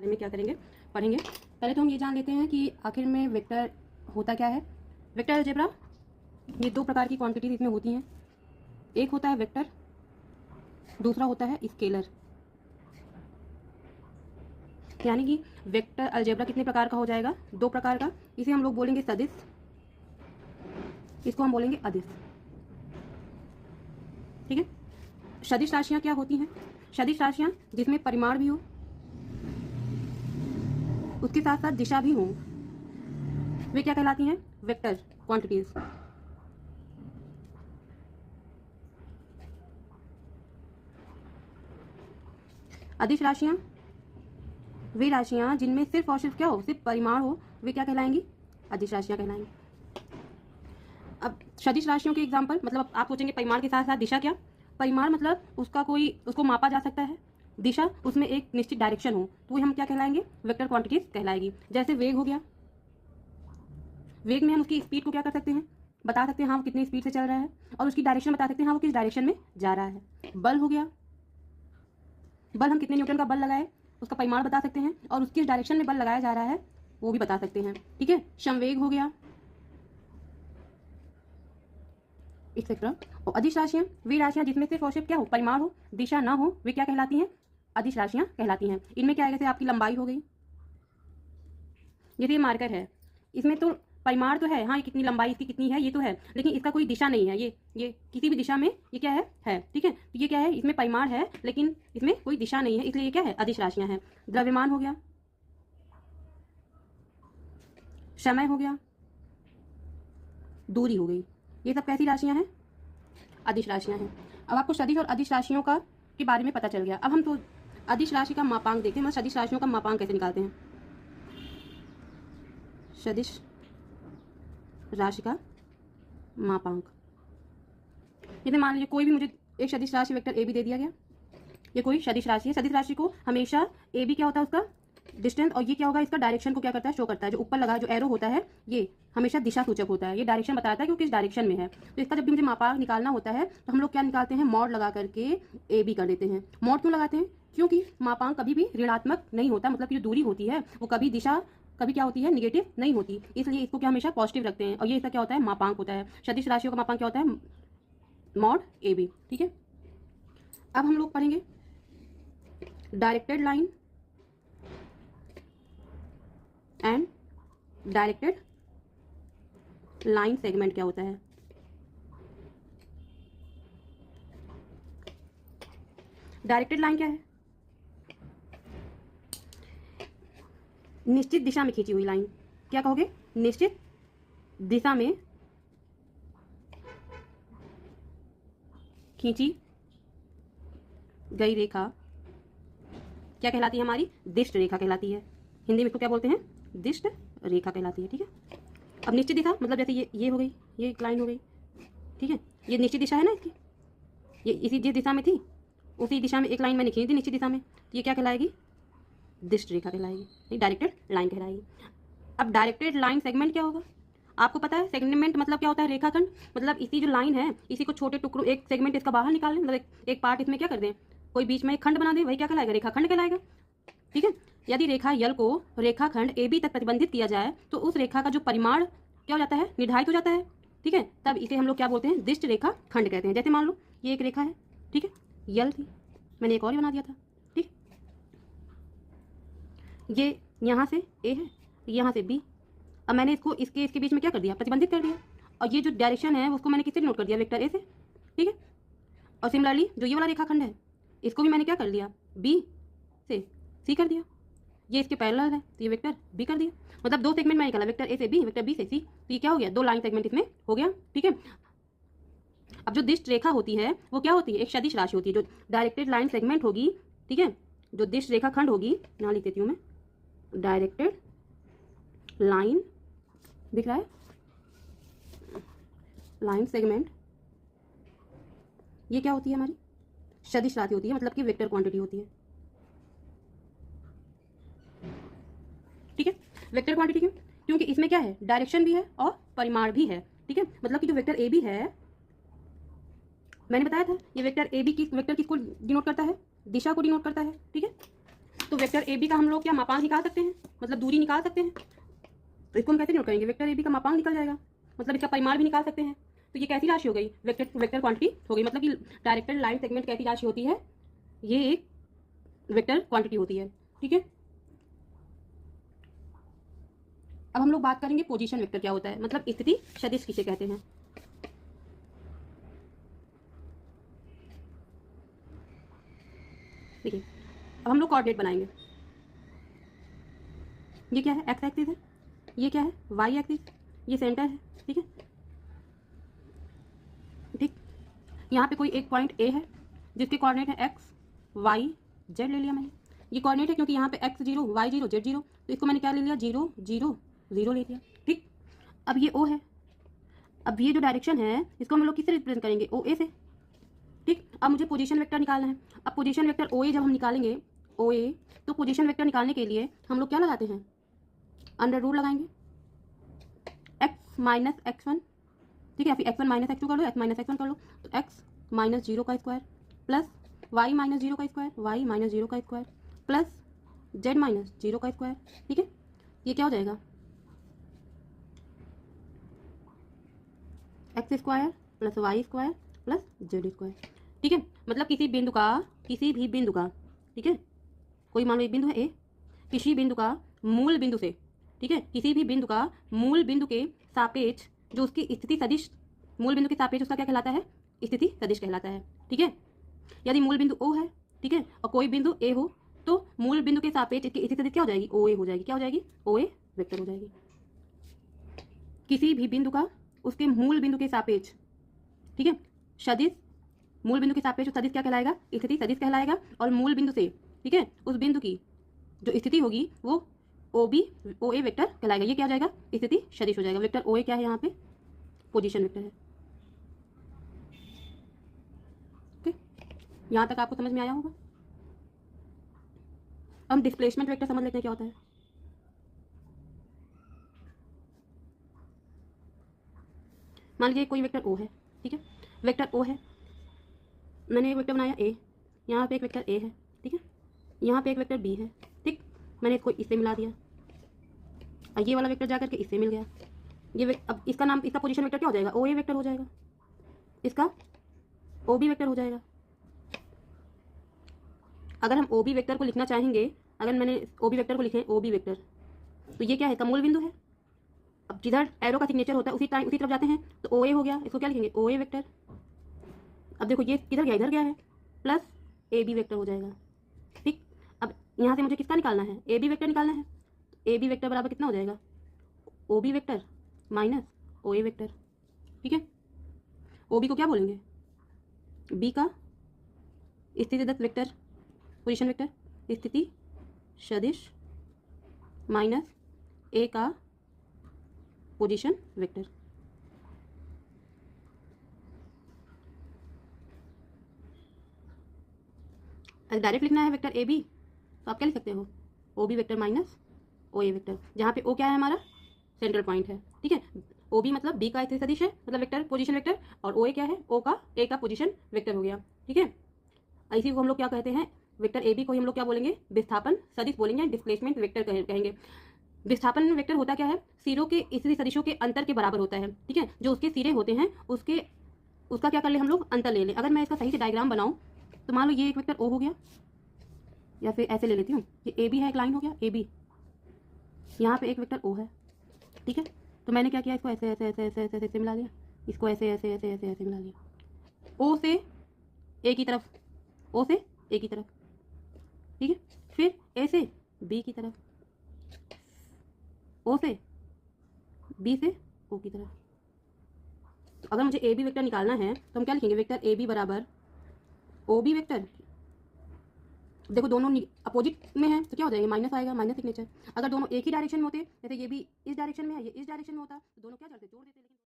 बारे में क्या करेंगे, पढ़ेंगे। पहले तो हम ये जान लेते हैं कि आखिर में वेक्टर होता क्या है। वेक्टर अलजेब्रा, ये दो प्रकार की क्वांटिटीज इसमें होती हैं। एक होता है वेक्टर, दूसरा होता है स्केलर। यानी कि वेक्टर अलजेब्रा कितने प्रकार का हो जाएगा, दो प्रकार का। इसे हम लोग बोलेंगे सदिश, इसको हम बोलेंगे अदिश। ठीक है। सदिश राशियां क्या होती हैं? सदिश राशियां जिसमें परिमाण भी हो, उसके साथ साथ दिशा भी हो, वे क्या कहलाती हैं? Vector quantities. अदिश राशियां वे राशियां जिनमें सिर्फ और सिर्फ क्या हो, सिर्फ परिमाण हो, वे क्या कहलाएंगी? अदिश राशियां कहलाएंगी। अब सदिश राशियों के एग्जाम्पल, मतलब आप सोचेंगे परिमाण के साथ साथ दिशा क्या? परिमाण मतलब उसको मापा जा सकता है। दिशा उसमें एक निश्चित डायरेक्शन हो, तो हम क्या कहलाएंगे? वेक्टर क्वांटिटीज कहलाएगी। जैसे वेग हो गया, वेग में हम उसकी स्पीड को क्या कर सकते हैं, बता सकते हैं, हाँ वो कितनी स्पीड से चल रहा है, और उसकी डायरेक्शन बता सकते हैं, हाँ वो किस डायरेक्शन में जा रहा है। बल हो गया, बल हम कितने न्यूटन का बल लगाए, उसका परिमाण बता सकते हैं, और उसकी डायरेक्शन में बल लगाया जा रहा है वो भी बता सकते हैं। ठीक है। संवेग हो गया, एक्सेट्रा। और अदिश राशियां वे राशियां जिसमें सिर्फ और सिर्फ क्या हो, परिमाण हो, दिशा ना हो, वे क्या कहलाती हैं? अदिश राशियां कहलाती हैं। इनमें क्या है, जैसे आपकी लंबाई हो गई, जैसे मार्कर है, इसमें तो परिमाण तो है, हाँ ये कितनी लंबाई इसकी कितनी है ये तो है, लेकिन इसका कोई दिशा नहीं है। ये किसी भी दिशा में ये क्या है। ठीक है। तो ये क्या है, इसमें परिमाण है लेकिन इसमें कोई दिशा नहीं है, इसलिए ये क्या है? अदिश राशियां हैं। द्रव्यमान हो गया, समय हो गया, दूरी हो गई, ये सब कैसी राशियां हैं? अदिश राशियां हैं। अब आपको सदिश और अदिश राशियों का के बारे में पता चल गया। अब हम तो अदिश राशि का मापांक देखते हैं, मतलब सदिश राशियों का मापांक कैसे निकालते हैं। सदिश राशि का मापांक, जैसे मान लीजिए कोई भी मुझे एक सदिश राशि वेक्टर ए बी दे दिया गया, ये कोई सदिश राशि है। सदिश राशि को हमेशा ए बी क्या होता है, उसका डिस्टेंस, और ये क्या होगा, इसका डायरेक्शन को क्या करता है, शो करता है। जो ऊपर लगा जो एरो होता है ये हमेशा दिशा सूचक होता है, ये डायरेक्शन बताता है कि वो किस डायरेक्शन में है। तो इसका जब भी मुझे मापांक निकालना होता है तो हम लोग क्या निकालते हैं, मॉड लगा करके ए बी कर देते हैं। मॉड क्यों लगाते हैं? क्योंकि मापांक कभी भी ऋणात्मक नहीं होता, मतलब कि जो दूरी होती है वो कभी दिशा कभी क्या होती है, निगेटिव नहीं होती, इसलिए इसको क्या हमेशा पॉजिटिव रखते हैं, और ये इसका क्या होता है, मापांक होता है। सदिश राशियों का मापांक क्या होता है? Mod A B. ठीक है। अब हम लोग पढ़ेंगे directed line and directed line segment क्या होता है। डायरेक्टेड लाइन क्या है? निश्चित दिशा में खींची हुई लाइन। क्या कहोगे? निश्चित दिशा में खींची गई रेखा क्या कहलाती है? हमारी दिष्ट रेखा कहलाती है। हिंदी में इसको क्या बोलते हैं? दिष्ट रेखा कहलाती है। ठीक है। अब निश्चित दिशा मतलब जैसे ये हो गई, ये एक लाइन हो गई। ठीक है। ये निश्चित दिशा है ना इसकी, ये इसी जिस दिशा में थी उसी दिशा में एक लाइन मैंने खींच दी निश्चित दिशा में, तो ये क्या कहलाएगी? दिष्ट रेखा कहलाएगी, नहीं डायरेक्टेड लाइन कहलाएगी। अब डायरेक्टेड लाइन सेगमेंट क्या होगा? आपको पता है सेगमेंट मतलब क्या होता है? रेखाखंड। मतलब इसी जो लाइन है इसी को छोटे टुकड़ों, एक सेगमेंट इसका बाहर निकाल लें, मतलब एक पार्ट इसमें क्या कर दें, कोई बीच में एक खंड बना दे, वही क्या कहलाएगा? रेखाखंड कहलाएगा। ठीक है। यदि रेखा यल को रेखाखंड ए बी तक प्रतिबंधित किया जाए तो उस रेखा का जो परिमाण क्या हो जाता है? निर्धारित हो जाता है। ठीक है। तब इसे हम लोग क्या बोलते हैं? दिष्ट रेखा खंड कहते हैं। जैसे मान लो ये एक रेखा है, ठीक है, यल थी, मैंने एक और ही बना दिया था। ठीक, ये यहाँ से ए है, यहाँ से बी, अब मैंने इसके बीच में क्या कर दिया? प्रतिबंधित कर दिया, और ये जो डायरेक्शन है उसको मैंने किससे नोट कर दिया? वेक्टर ए से। ठीक है। और सिमिलरली जो ये वाला रेखाखंड है इसको भी मैंने क्या कर दिया? बी से सी कर दिया। ये इसके पैरेलल है तो ये वेक्टर बी कर दिया। मतलब दो सेगमेंट मैंने निकाला, वेक्टर ए से बी, वेक्टर बी से सी, तो ये क्या हो गया? दो लाइन सेगमेंट इसमें हो गया। ठीक है। अब जो दिष्ट रेखा होती है वो क्या होती है? एक सदिश राशि होती है। जो डायरेक्टेड लाइन सेगमेंट होगी, ठीक है, जो दिष्ट रेखा खंड होगी, यहाँ लिख देती हूँ मैं, डायरेक्टेड लाइन, दिख रहा है, लाइन सेगमेंट, ये क्या होती है? हमारी सदिश राशि होती है, मतलब कि वेक्टर क्वांटिटी होती है। ठीक है। वेक्टर क्वांटिटी क्यों? क्योंकि इसमें क्या है? डायरेक्शन भी है और परिमाण भी है। ठीक है। मतलब कि जो वेक्टर ए बी है, मैंने बताया था ये वेक्टर ए बी वेक्टर किसको डिनोट करता है? दिशा को डिनोट करता है। ठीक है। तो वेक्टर ए बी का हम लोग क्या मापांक निकाल सकते हैं, मतलब दूरी निकाल सकते हैं। तो इसको हम कैसे नोट करेंगे, वेक्टर ए बी का मापांक निकल जाएगा, मतलब इसका परिमाण भी निकाल सकते हैं। तो ये कैसी राशि हो गई, वेक्टर क्वांटिटी हो गई, मतलब कि डायरेक्टेड लाइन सेगमेंट कैसी राशि होती है, ये एक वेक्टर क्वांटिटी होती है। ठीक है, अब हम लोग बात करेंगे पोजीशन वेक्टर क्या होता है, मतलब स्थिति सदिश किसे कहते हैं। ठीक है, अब हम लोग कोऑर्डिनेट बनाएंगे। ये क्या है, एक्स एक्सिस है, ये क्या है, वाई एक्सिस, ये सेंटर है। ठीक है, ठीक, यहाँ पे कोई एक पॉइंट ए है जिसके कोऑर्डिनेट है एक्स वाई जेड ले लिया मैंने। ये कोऑर्डिनेट है क्योंकि यहाँ पे एक्स 0 वाई 0 जेड 0, तो इसको मैंने क्या ले लिया, 0 0 0 ले लिया। ठीक, अब ये ओ है, अब ये जो डायरेक्शन है इसको हम लोग किससे रिप्रेजेंट करेंगे, ओ ए से। ठीक, अब मुझे पोजीशन वेक्टर निकालना है। अब पोजीशन वेक्टर ओ ए जब हम निकालेंगे, ओ ए, तो पोजीशन वेक्टर निकालने के लिए हम लोग क्या लगाते हैं, अंडर रूट लगाएंगे, एक्स माइनस x1, ठीक है, फिर x1 माइनस x2 कर लो, x माइनस x1 कर लो, तो x माइनस 0 का स्क्वायर प्लस y माइनस 0 का स्क्वायर, y माइनस 0 का स्क्वायर प्लस z माइनस 0 का स्क्वायर। ठीक है, ये क्या हो जाएगा, X square plus Y square plus Z square. ठीक है, मतलब किसी भी बिंदु का, ठीक है, कोई मान लो एक बिंदु है ए, किसी बिंदु का मूल बिंदु से, ठीक है, किसी भी बिंदु का मूल बिंदु के सापेक्ष जो उसकी स्थिति सदिश, मूल बिंदु के सापेक्ष उसका क्या कहलाता है, स्थिति सदिश कहलाता है। ठीक है, यदि मूल बिंदु ओ है, ठीक है, और कोई बिंदु ए हो, तो मूल बिंदु के सापेक्ष इसकी स्थिति सदिश क्या हो जाएगी, ओ ए हो जाएगी। क्या हो जाएगी, ओ ए वेक्टर हो जाएगी। किसी भी बिंदु का उसके मूल बिंदु के सापेक्ष, ठीक है, सदिश, मूल बिंदु के सापेक्ष सदिश क्या कहलाएगा, स्थिति सदिश कहलाएगा। और मूल बिंदु से, ठीक है, उस बिंदु की जो स्थिति होगी वो ओ बी ओ ए वेक्टर कहलाएगा। ये क्या हो जाएगा, स्थिति सदिश हो जाएगा। वेक्टर ओ ए क्या है, यहाँ पे पोजीशन वेक्टर है। ओके, यहाँ तक आपको समझ में आया होगा। हम डिस्प्लेसमेंट वेक्टर समझ लेते हैं क्या होता है। मान लीजिए कोई वेक्टर ओ है, ठीक है, वेक्टर ओ है, मैंने एक वेक्टर बनाया ए, यहाँ पे एक वेक्टर ए है, ठीक है, यहाँ पे एक वेक्टर बी है। ठीक, मैंने इसको इससे मिला दिया, और ये वाला वेक्टर जाकर के इससे मिल गया। ये अब इसका नाम, इसका पोजीशन वेक्टर क्या हो जाएगा, ओ ए वेक्टर हो जाएगा, इसका ओ बी वेक्टर हो जाएगा। अगर हम ओ बी वेक्टर को लिखना चाहेंगे, अगर मैंने ओ बी वेक्टर को लिखे ओ बी वेक्टर, तो ये क्या है, मूल बिंदु है। अब जिधर एरो का सिग्नेचर होता है उसी तरफ जाते हैं, तो ओ ए हो गया, इसको क्या लिखेंगे, ओ ए वेक्टर। अब देखो ये किधर गया, इधर गया है, प्लस ए बी वेक्टर हो जाएगा। ठीक, अब यहाँ से मुझे किसका निकालना है, ए बी वेक्टर निकालना है। ए बी वेक्टर बराबर कितना हो जाएगा, O B vector minus O ए वेक्टर। ठीक है, ओ बी को क्या बोलेंगे, बी का स्थिति सदिश वेक्टर, पोजीशन वेक्टर, स्थिति सदिश, माइनस ए का पोजीशन वेक्टर। अगर डायरेक्ट लिखना है वेक्टर ए बी, तो आप क्या लिख सकते हो, O B vector minus O ए वेक्टर, जहाँ पे ओ क्या है, हमारा सेंट्रल पॉइंट है। ठीक है, ओ बी मतलब बी का स्थिति सदिश है, मतलब वेक्टर पोजीशन वेक्टर, और ओ ए क्या है, ओ का ए का पोजीशन वेक्टर हो गया। ठीक है, इसी को हम लोग क्या कहते हैं, वेक्टर ए बी को हम लोग क्या बोलेंगे, विस्थापन सदिश बोलेंगे, डिस्प्लेसमेंट वेक्टर कहेंगे। विस्थापन वेक्टर होता क्या है, सिरों के स्थिति सदिशों के अंतर के बराबर होता है। ठीक है, जो उसके सिरे होते हैं उसका क्या कर ले हम लोग, अंतर ले लें। अगर मैं इसका सही से डायग्राम बनाऊं, तो मान लो ये एक वेक्टर ओ हो गया, या फिर ऐसे ले लेती हूँ, ये ए बी है, एक लाइन हो गया ए बी, यहाँ पे एक वेक्टर ओ है। ठीक है, तो मैंने क्या किया, इसको ऐसे ऐसे ऐसे ऐसे ऐसे ऐसे मिला लिया, इसको ऐसे ऐसे ऐसे ऐसे ऐसे मिला लिया, ओ से ए की तरफ, ओ से ए की तरफ। ठीक है, फिर ए से बी की तरफ, ओ से बी से ओ की तरफ। तो अगर मुझे ए बी वेक्टर निकालना है, तो हम क्या लिखेंगे, वेक्टर ए बी बराबर ओ बी वेक्टर। देखो दोनों अपोजिट में है, तो क्या हो जाएगा, माइनस आएगा, माइनस सिग्नेचर। अगर दोनों एक ही डायरेक्शन में होते, जैसे ये भी इस डायरेक्शन में है, ये इस डायरेक्शन में होता, तो दोनों क्या करते, जोड़ देते। लेकिन